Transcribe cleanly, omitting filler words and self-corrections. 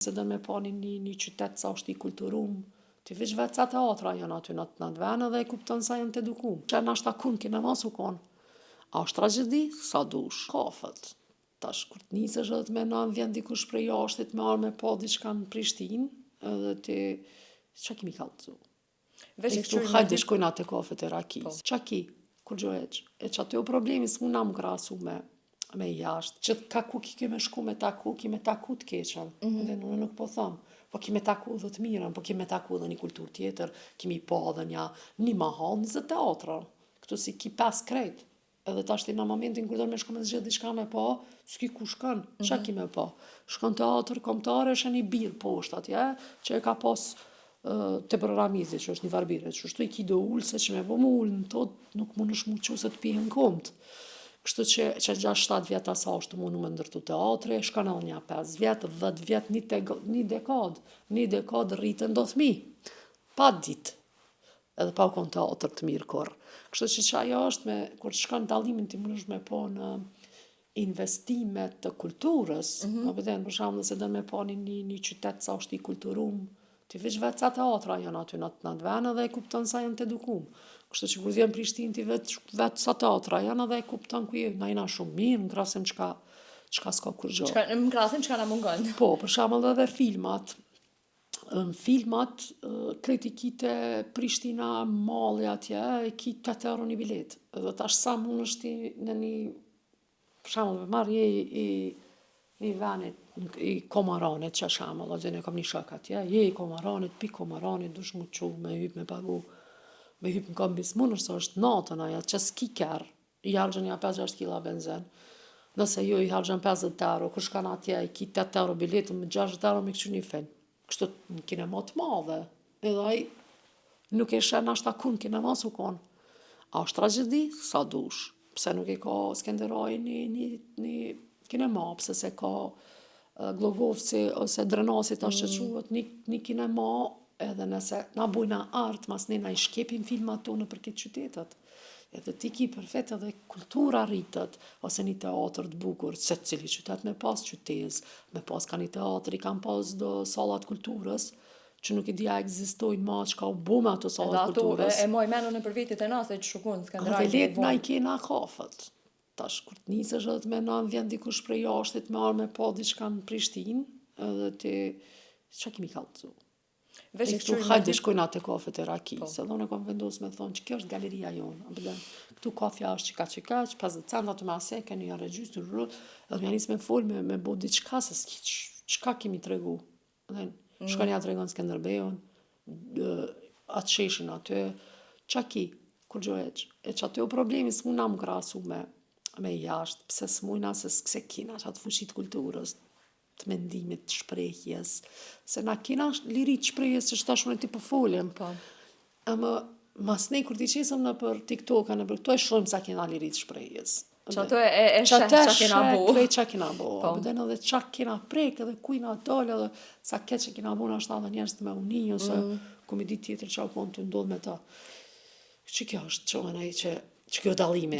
Se do me pa një qytet sa është i kulturum, ti veç vetë sa teatra janë aty në atë vend edhe e kupton sa janë të edukum. Që nashta kun kena mos u kon. A është tragjedi? Sa dush. Kafët. Tash kur të nisesh edhe të menon vjen dikush prej jashtit me armë pa diçka në Prishtinë, edhe ti çka kemi kallëzu. Veç këtu hajde shkojna te kafet e rakis. Çka ki? Kur gjoheq. E çaty o problemi s'muna më krahasu me jashtë. Që ka ku ki me shku me taku, ki me taku të keqen. Dhe unë nuk po thom. Po ki me taku dhe të mirën, po ki me taku dhe një kulturë tjetër, kimi pa dhe një mahall, 20 teatra. Këtu si ki 5 krejt. Edhe tash ti në momentin kur do me shku me zgjedh diçka me pa, s'ki ku shkon. Çka ki me pa? Shkon teatr kombëtar, është një bill poshtë atje, që e ka pas te Ramizi, që është një varbire, që shtu i ki do ullë, se që me po mu ullë në tot, nuk mund është mu që se të pihen komt. Kështu që 6-7 vjet asa është mundu me ndërtu teatre, shkon edhe një 5 vjet, 10 vjet, një dekad rritën do thmi, pa dit, edhe pa u kon teatr të mirë kur. Kështu që ajo është kur shkon dallimin ti mund është me po në investimet të kulturës, për shembull se do me pa një qytet sa është i kulturum, ti veç vetë sa teatra janë aty në atë vend edhe e kupton sa janë të edukum. Kështu që kur vjen Prishtinë ti vetë sa teatra janë edhe e kupton ku je, na jena shumë mirë, në krahasim çka s'ka kur gjë. Në krahasim çka na mungon. Po, për shembull edhe filmat. Filmat, kritikite Prishtina malli atje, e ki 8 euro një bilet. Edhe tash sa mund është në një, për shembull, marr i venit, i Komaranit, që shembull, ose ne kam një shok atje, je i Komaranit, pi Komaranit, dush mu qu, me hyp, me pagu, me hyp në kombis, mund është është natën aja, që s'ki kerë, i harxhën ja 5-6 kila benzen, nëse jo i harxhën 50 euro, kur shkan atje, i ki 8 euro biletën, me 60 euro me këqy një film. Kështu në kinema të madhe, edhe ai nuk e shen ashta kun kinema s'u kon. A është tragjedi? Sa dush. Pse nuk e ka Skenderaj një kinema, pse se ka Glogovci ose Drenasi tash që quhet një kinema, edhe nëse na bujna art, mas ne na i shkepim filmat tonë për këtë qytetet. Edhe ti ki përfet edhe kultura rritët, ose një teatr të bukur, se cili qytet me pas qytez, me pas ka një teatr, i kam pas do sallat kulturës, që nuk i dia ekzistojnë ma që ka u bu me ato sallat kulturës. E moj menën e për vitit e nase që shukun, Skenderaj. Dhe let na i kena kafët. Tash, kur të nisesh edhe të menon, vjen dikush prej jashtit me armë pa diçka në Prishtinë, edhe ti, çka kemi kallëzu. Këtu hajde shkojna te kafet e rakis, edhe unë kam vendosur me thonë që kjo është galeria jonë. Këtu kafja është çika, 50 centa të maseke, një regjistër, edhe më nis me fol me bo diçka se çka kemi tregu. Shkon ja tregon Skënderbeun, atë sheshin aty, çka ki, kur gjoheq. E çaty o problemi s'muna më krahasu me jashtë, pse s'mujna se kina qatë fushit kulturës, të mendimit, të shprehjes, se na kina liri të shprehjes që tash unë ti po folim. Ama mas ne kur ti qesëm në për TikTok, në për këto e shohim sa kina liri të shprehjes. Që ato e sheh qa kina bo. Qa kina bo. Bëden edhe qa kina prek, edhe kujna dole, edhe sa ke që kina bo në ashtë edhe njerës të me uni, ose ku mi dit tjetër qa u konë të ndodh me ta. Që kjo është që kjo dallimi.